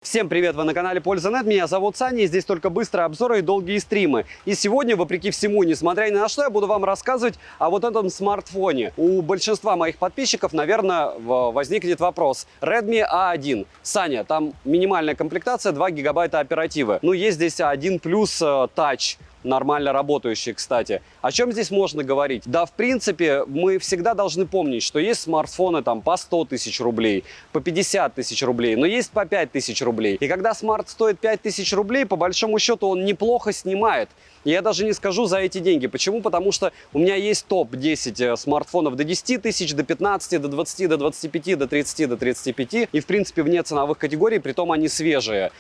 Всем привет, вы на канале Польза.нет, меня зовут Саня, и здесь только быстрые обзоры и долгие стримы. И сегодня, вопреки всему, несмотря ни на что, я буду вам рассказывать о вот этом смартфоне. У большинства моих подписчиков, наверное, возникнет вопрос. Redmi A1. Саня, там минимальная комплектация, 2 гигабайта оперативы. Ну, есть здесь A1 плюс Touch. Нормально работающий, кстати. О чем здесь можно говорить? Да, в принципе, мы всегда должны помнить, что есть смартфоны там по 100 тысяч рублей, по 50 тысяч рублей, но есть по 5 тысяч рублей. И когда смарт стоит 5 тысяч рублей, по большому счету он неплохо снимает. И я даже не скажу за эти деньги. Почему? Потому что у меня есть топ-10 смартфонов до 10 тысяч, до 15, до 20, до 25, до 30, до 35. И, в принципе, вне ценовых категорий, притом они свежие.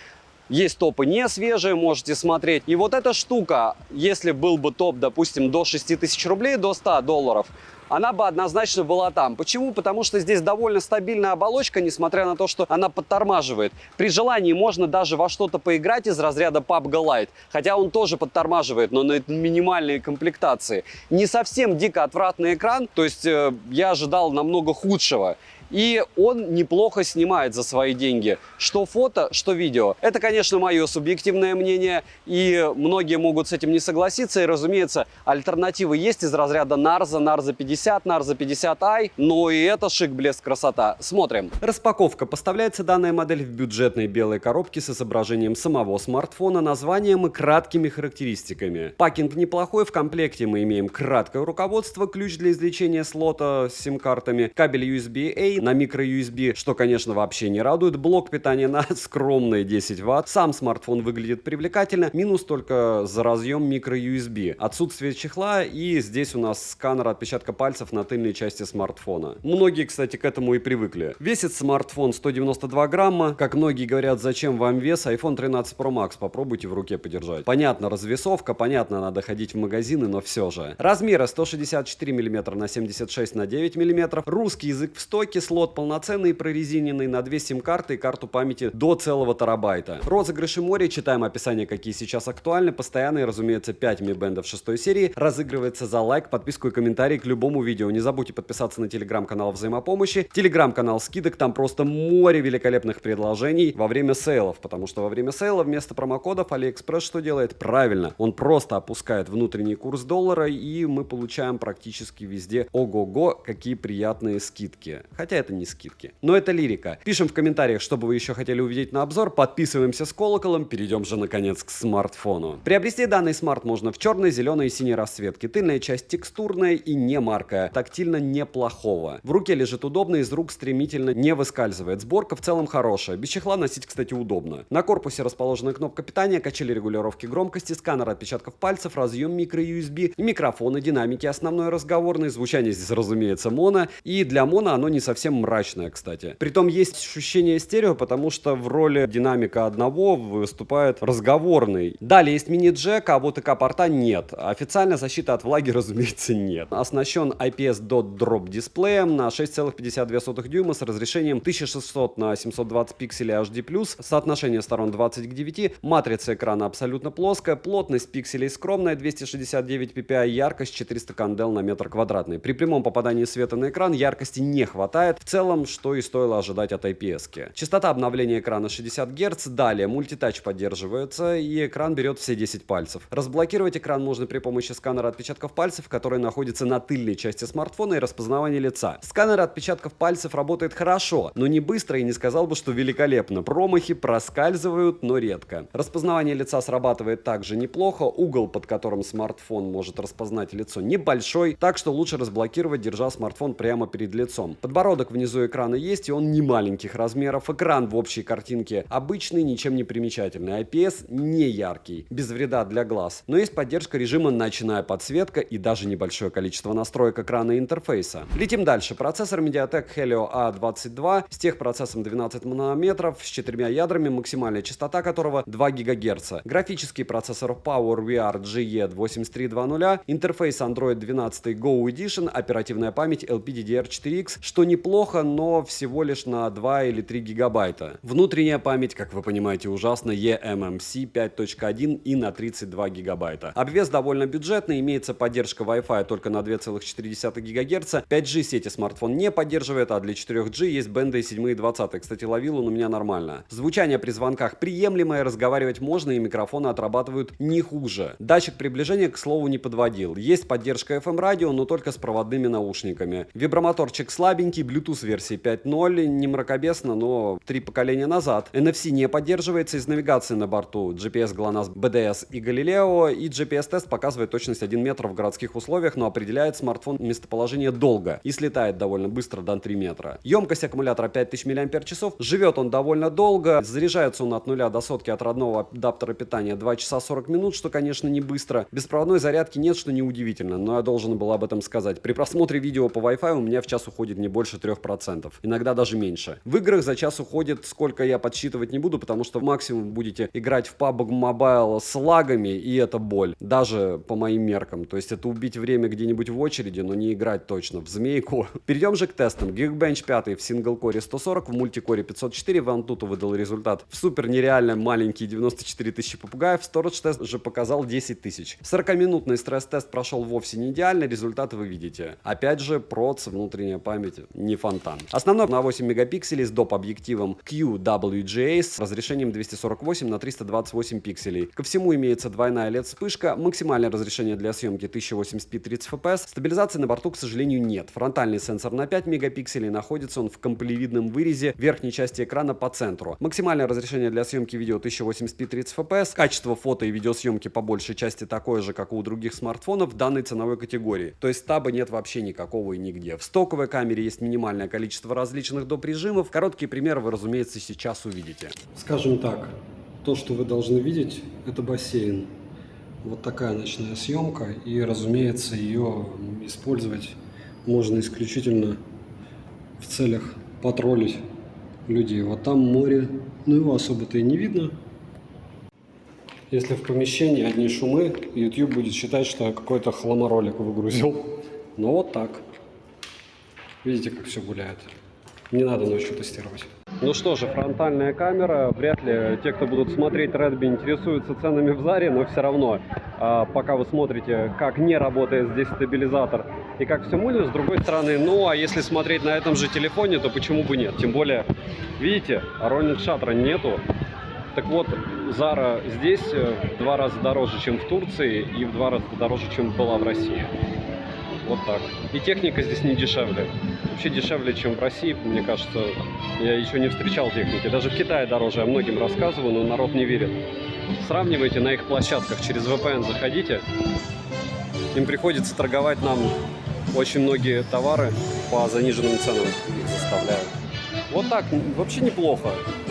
Есть топы не свежие, можете смотреть. И вот эта штука, если был бы топ, допустим, до 6 тысяч рублей, до 100 долларов, она бы однозначно была там. Почему? Потому что здесь довольно стабильная оболочка, несмотря на то, что она подтормаживает. При желании можно даже во что-то поиграть из разряда PUBG Lite, хотя он тоже подтормаживает, но на минимальной комплектации. Не совсем дико отвратный экран, то есть я ожидал намного худшего. И он неплохо снимает за свои деньги. Что фото, что видео. Это, конечно, мое субъективное мнение, и многие могут с этим не согласиться. И, разумеется, альтернативы есть из разряда Narza, Narza 50, Narza 50i, но и это шик, блеск, красота. Смотрим. Распаковка. Поставляется данная модель в бюджетной белой коробке с изображением самого смартфона, названием и краткими характеристиками. Пакинг неплохой. В комплекте мы имеем краткое руководство, ключ для извлечения слота с сим-картами, кабель USB-A на micro-USB, что, конечно, вообще не радует. Блок питания на скромные 10 Вт. Сам смартфон выглядит привлекательно. Минус только за разъем micro-USB. Отсутствие чехла, и здесь у нас сканер отпечатка пальцев на тыльной части смартфона. Многие, кстати, к этому и привыкли. Весит смартфон 192 грамма. Как многие говорят, зачем вам вес? iPhone 13 Pro Max попробуйте в руке подержать. Понятно, развесовка, понятно, надо ходить в магазины, но все же. Размеры 164 мм на 76 на 9 мм. Русский язык в стоке. Слот полноценный, прорезиненный на 2 сим-карты и карту памяти до целого терабайта. Розыгрыши море, читаем описание, какие сейчас актуальны. Постоянные, разумеется, 5 Mi Band 6 серии. Разыгрывается за лайк, подписку и комментарий к любому видео. Не забудьте подписаться на телеграм-канал взаимопомощи, телеграм-канал скидок, там просто море великолепных предложений во время сейлов, потому что во время сейла вместо промокодов AliExpress что делает? Правильно, он просто опускает внутренний курс доллара, и мы получаем практически везде ого-го, какие приятные скидки. Хотя это не скидки. Но это лирика. Пишем в комментариях, что бы вы еще хотели увидеть на обзор. Подписываемся с колоколом. Перейдем же наконец к смартфону. Приобрести данный смарт можно в черной, зеленой и синей расцветке. Тыльная часть текстурная и не маркая. Тактильно неплохого. В руке лежит удобно, из рук стремительно не выскальзывает. Сборка в целом хорошая. Без чехла носить, кстати, удобно. На корпусе расположена кнопка питания, качели регулировки громкости, сканер отпечатков пальцев, разъем micro-USB, микрофоны, динамики основной разговорный. Звучание здесь, разумеется, моно. И для моно оно не совсем мрачная, кстати. Притом есть ощущение стерео, потому что в роли динамика одного выступает разговорный. Далее есть мини-джек, а вот ИК-порта нет. Официально защиты от влаги, разумеется, нет. Оснащен IPS Dot Drop дисплеем на 6,52 дюйма с разрешением 1600 на 720 пикселей HD+, соотношение сторон 20 к 9, матрица экрана абсолютно плоская, плотность пикселей скромная, 269 ppi, яркость 400 кандел на метр квадратный. При прямом попадании света на экран яркости не хватает. В целом, что и стоило ожидать от IPS-ки. Частота обновления экрана 60 Гц. Далее, мультитач поддерживается, и экран берет все 10 пальцев. Разблокировать экран можно при помощи сканера отпечатков пальцев, который находится на тыльной части смартфона, и распознавания лица. Сканер отпечатков пальцев работает хорошо, но не быстро, и не сказал бы, что великолепно. Промахи проскальзывают, но редко. Распознавание лица срабатывает также неплохо. Угол, под которым смартфон может распознать лицо, небольшой, так что лучше разблокировать, держа смартфон прямо перед лицом. Подбородок внизу экрана есть, и он не маленьких размеров. Экран в общей картинке обычный, ничем не примечательный. IPS не яркий, без вреда для глаз. Но есть поддержка режима ночная подсветка и даже небольшое количество настроек экрана и интерфейса. Летим дальше. Процессор MediaTek Helio A22 с техпроцессом 12 нанометров, с 4 ядрами, максимальная частота которого 2 ГГц. Графический процессор PowerVR GE8320, интерфейс Android 12 Go Edition, оперативная память LPDDR4X, что неплохо неплохо, но всего лишь на 2 или 3 гигабайта. Внутренняя память, как вы понимаете, ужасно, eMMC 5.1 и на 32 гигабайта. Обвес довольно бюджетный, имеется поддержка Wi-Fi только на 2,4 ГГц. 5G сети смартфон не поддерживает, а для 4G есть бенды 7 и 20. Кстати, ловил он у меня нормально. Звучание при звонках приемлемое, разговаривать можно и микрофоны отрабатывают не хуже. Датчик приближения, к слову, не подводил. Есть поддержка FM-радио, но только с проводными наушниками. Вибромоторчик слабенький, Bluetooth версии 5.0, не мракобесно, но 3 поколения назад. NFC не поддерживается, из навигации на борту GPS, GLONASS, BDS и Galileo, и GPS-тест показывает точность 1 метр в городских условиях, но определяет смартфон местоположение долго и слетает довольно быстро до 3 метра. Емкость аккумулятора 5000 мАч, живет он довольно долго, заряжается он от 0 до сотки от родного адаптера питания 2 часа 40 минут, что, конечно, не быстро. Беспроводной зарядки нет, что неудивительно, но я должен был об этом сказать. При просмотре видео по Wi-Fi у меня в час уходит не больше 3%, иногда даже меньше. В играх за час уходит, сколько я подсчитывать не буду, потому что максимум будете играть в PUBG Mobile с лагами, и это боль, даже по моим меркам. То есть это убить время где-нибудь в очереди, но не играть точно в змейку. Перейдем же к тестам. Geekbench 5 в сингл-коре 140, в мультикоре 504, в Antutu выдал результат в супер нереально маленькие 94 тысячи попугаев, Storage тест же показал 10 тысяч. 40-минутный стресс-тест прошел вовсе не идеально, результаты вы видите. Опять же, проц, внутренняя память, не фонтан. Основной на 8 мегапикселей с доп-объективом QWGA с разрешением 248 на 328 пикселей. Ко всему имеется двойная LED-вспышка, максимальное разрешение для съемки 1080p 30 fps. Стабилизации на борту, к сожалению, нет. Фронтальный сенсор на 5 мегапикселей, находится он в кампелевидном вырезе верхней части экрана по центру. Максимальное разрешение для съемки видео 1080p 30 fps. Качество фото и видеосъемки по большей части такое же, как у других смартфонов в данной ценовой категории. То есть таба нет вообще никакого и нигде. В стоковой камере есть минимальное количество различных доп. Режимов. Короткие примеры вы, разумеется, сейчас увидите. Скажем так, то, что вы должны видеть, это бассейн. Вот такая ночная съемка, и, разумеется, ее использовать можно исключительно в целях потроллить людей. Вот там море, но его особо-то и не видно. Если в помещении одни шумы, YouTube будет считать, что я какой-то хламоролик выгрузил. Но вот так. Видите, как все гуляет. Не надо ночью тестировать. Ну что же, фронтальная камера. Вряд ли те, кто будут смотреть Redmi, интересуются ценами в Заре, но все равно, пока вы смотрите, как не работает здесь стабилизатор и как все мыло, с другой стороны, ну а если смотреть на этом же телефоне, то почему бы нет? Тем более, видите, Ronin Shutter нету. Так вот, Zara здесь в 2 раза дороже, чем в Турции, и в 2 раза дороже, чем была в России. Вот так. И техника здесь не дешевле. Вообще дешевле, чем в России, мне кажется. Я еще не встречал техники. Даже в Китае дороже. Я многим рассказываю, но народ не верит. Сравнивайте на их площадках. Через VPN заходите. Им приходится торговать нам очень многие товары по заниженным ценам. Их заставляют. Вот так. Вообще неплохо.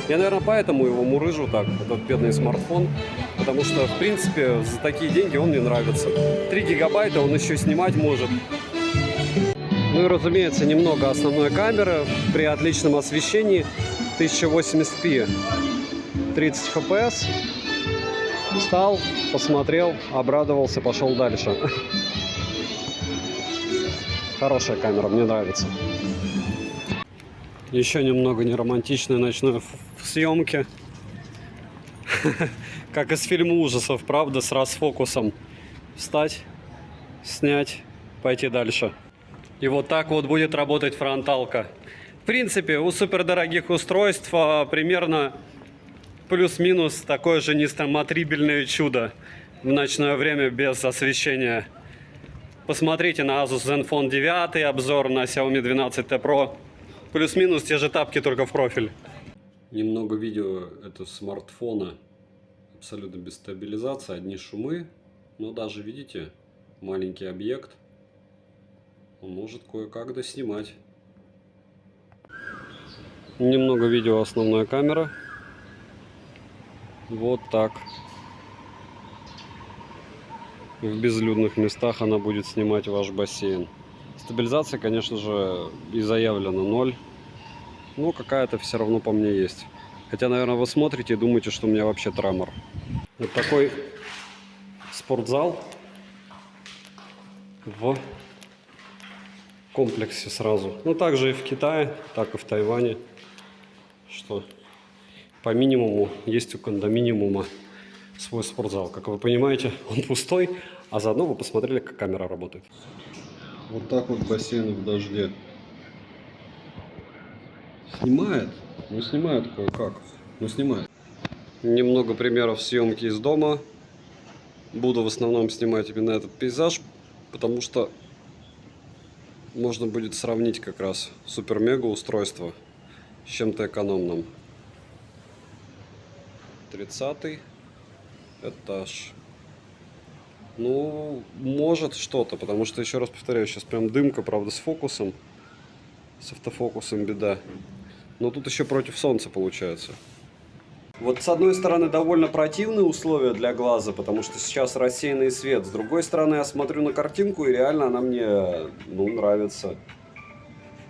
Я, наверное, поэтому его мурыжу так, этот бедный смартфон. Потому что, в принципе, за такие деньги он мне нравится. 3 гигабайта он еще снимать может. Ну и, разумеется, немного основной камеры при отличном освещении. 1080p 30 fps. Встал, посмотрел, обрадовался, пошел дальше. Хорошая камера, мне нравится. Еще немного неромантичной ночной съемки. Как из фильма ужасов, правда, с расфокусом. Встать, снять, пойти дальше. И вот так вот будет работать фронталка. В принципе, у супердорогих устройств примерно плюс-минус такое же несмотрибельное чудо в ночное время без освещения. Посмотрите на Asus Zenfone 9, обзор на Xiaomi 12T Pro. Плюс-минус те же тапки, только в профиль. Немного видео это смартфона. Абсолютно без стабилизации, одни шумы. Но даже, видите, маленький объект. Он может кое-как доснимать. Немного видео основная камера. Вот так. В безлюдных местах она будет снимать ваш бассейн. Стабилизация, конечно же, и заявлена 0. Но какая-то все равно по мне есть. Хотя, наверное, вы смотрите и думаете, что у меня вообще тремор. Вот такой спортзал в в комплексе сразу. Ну, также и в Китае, так и в Тайване. Что по минимуму есть у кондоминиума свой спортзал. Как вы понимаете, он пустой, а заодно вы посмотрели, как камера работает. Вот так вот бассейн в дожде. Снимает? Ну, снимает кое-как. Ну, снимает. Немного примеров съемки из дома. Буду в основном снимать именно этот пейзаж, потому что можно будет сравнить как раз супер-мега устройство с чем-то экономным. 30-й этаж. Ну, может что-то, потому что, еще раз повторяю, сейчас прям дымка, правда, с фокусом. С автофокусом беда. Но тут еще против солнца получается. Вот с одной стороны довольно противные условия для глаза, потому что сейчас рассеянный свет. С другой стороны я смотрю на картинку и реально она мне, нравится.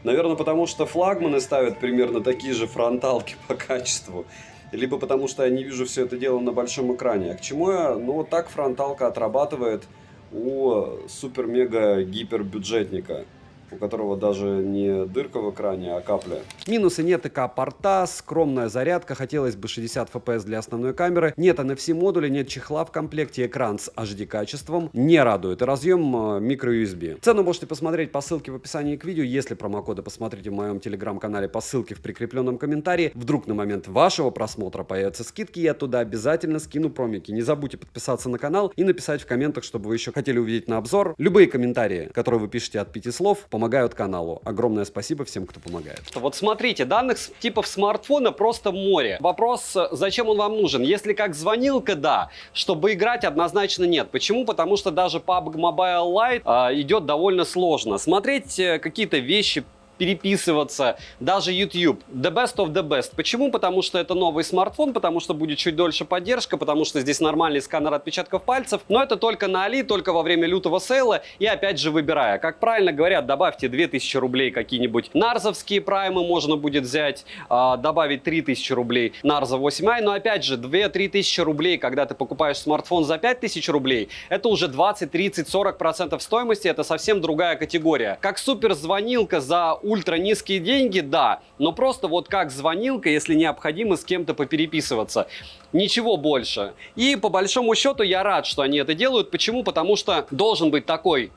Наверное, потому что флагманы ставят примерно такие же фронталки по качеству. Либо потому что я не вижу все это дело на большом экране. А к чему я? Ну, вот так фронталка отрабатывает у супер-мега-гипербюджетника, у которого даже не дырка в экране, а капля. Минусы: нет ИК-порта, скромная зарядка, хотелось бы 60 FPS для основной камеры, нет NFC-модуля, нет чехла в комплекте, экран с HD-качеством не радует, и разъем microUSB. Цену можете посмотреть по ссылке в описании к видео, если промокоды посмотрите в моем телеграм-канале по ссылке в прикрепленном комментарии. Вдруг на момент вашего просмотра появятся скидки, я туда обязательно скину промики. Не забудьте подписаться на канал и написать в комментах, чтобы вы еще хотели увидеть на обзор. Любые комментарии, которые вы пишете от 5 слов, помогают каналу. Огромное спасибо всем, кто помогает. Вот смотрите, данных типов смартфона просто море. Вопрос, зачем он вам нужен? Если как звонилка, да. Чтобы играть, однозначно нет. Почему? Потому что даже PUBG Mobile Lite идет довольно сложно. Смотреть какие-то вещи, переписываться, даже YouTube. The best of the best. Почему? Потому что это новый смартфон, потому что будет чуть дольше поддержка, потому что здесь нормальный сканер отпечатков пальцев, но это только на Али, только во время лютого сейла и опять же выбирая. Как правильно говорят, добавьте 2000 рублей какие-нибудь нарзовские праймы можно будет взять, добавить 3000 рублей нарза 8i, но опять же 2-3 тысячи рублей, когда ты покупаешь смартфон за 5000 рублей, это уже 20, 30, 40% стоимости, это совсем другая категория. Как супер звонилка за ультра низкие деньги, да, но просто вот как звонилка, если необходимо с кем-то попереписываться. Ничего больше. И по большому счету я рад, что они это делают. Почему? Потому что должен быть такой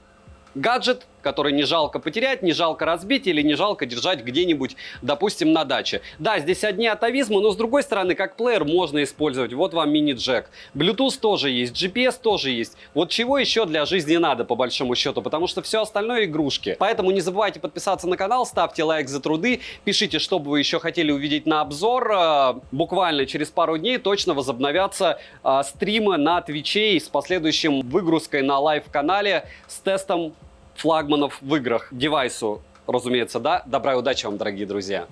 гаджет, который не жалко потерять, не жалко разбить или не жалко держать где-нибудь, допустим, на даче. Да, здесь одни атовизмы, но с другой стороны, как плеер можно использовать. Вот вам мини-джек. Bluetooth тоже есть, GPS тоже есть. Вот чего еще для жизни надо, по большому счету, потому что все остальное игрушки. Поэтому не забывайте подписаться на канал, ставьте лайк за труды, пишите, что бы вы еще хотели увидеть на обзор. Буквально через пару дней точно возобновятся стримы на Твиче с последующим выгрузкой на лайв-канале с тестом флагманов в играх. Девайсу, разумеется, да. Добра и удачи вам, дорогие друзья.